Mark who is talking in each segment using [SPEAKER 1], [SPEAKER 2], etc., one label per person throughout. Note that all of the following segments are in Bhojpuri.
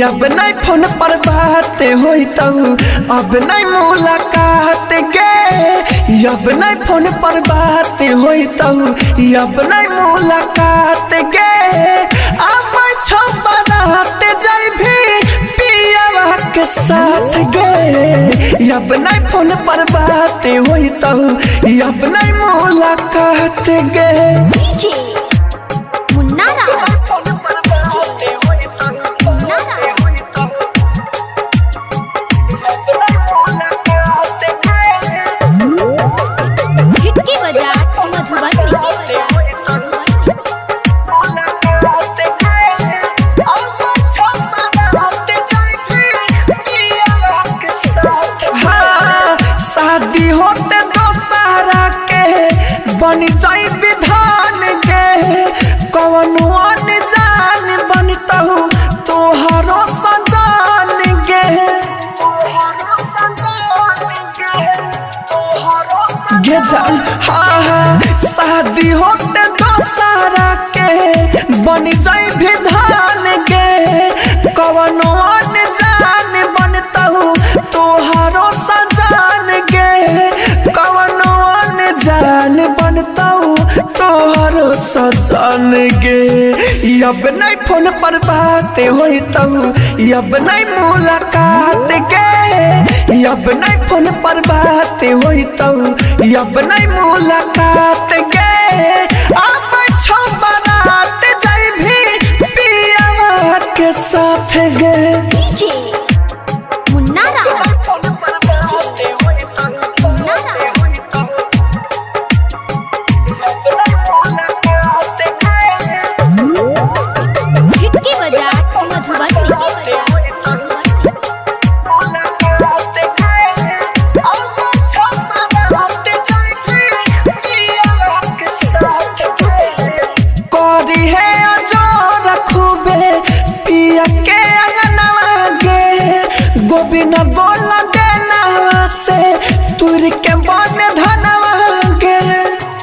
[SPEAKER 1] अब नहीं फोन पर बात होई तो अब नहीं मुलाकात गे। अब नहीं फोन पर बात होई तो अब नहीं मुलाकात गे। अब छपरात जाई भी पियावा के साथ गे। अब नहीं फोन पर बात होई तो अब नहीं मुलाकात गे।
[SPEAKER 2] डीजे मुन्ना
[SPEAKER 1] बन जाई विधान गे। कवनो अनजान बनतहु तोहरो सजान गे। गे जान हाँ शादी होते दोसारा के बन जाई विधान गे। कवनो अनजान बनतहु तोहरो सजान गे। कवनो अनजान बनताऊ तोहरो सजान गे। अब नहीं फोन पर बात होई तो अब नहीं मुलाकात गे। अब नहीं फोन पर बात होई तो अब नहीं मुलाकात गे। अब छपरात जाई भी पियावा के साथ गे।
[SPEAKER 2] डीजे मुन्ना
[SPEAKER 1] गोबिना गोला देना से तुर के बन धनवा गे।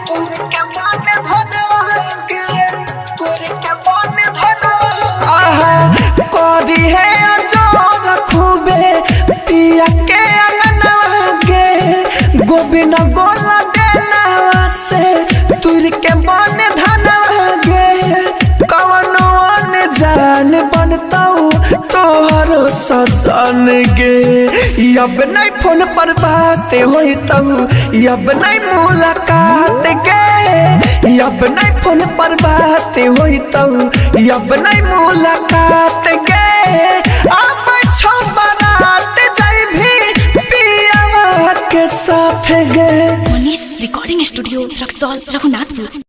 [SPEAKER 1] तुर के बन धनवा गे। तुर के बन धनवा आहा कोरी है जोर खूबे पिया के अंगनवा गे। गोबिना गोला देना से तुर के बन धनवा गे। कवनो अनजान बनताऊ तोहरो सजान गे। अब नहीं फोन पर बात होई तो अब नहीं मुलाकात गे। अब नहीं फोन पर बात होई तो अब नहीं मुलाकात गे। अब छपरात जाई भी पियावा के साथ गे।
[SPEAKER 2] Manish recording studio Raxaul Raghunathpur.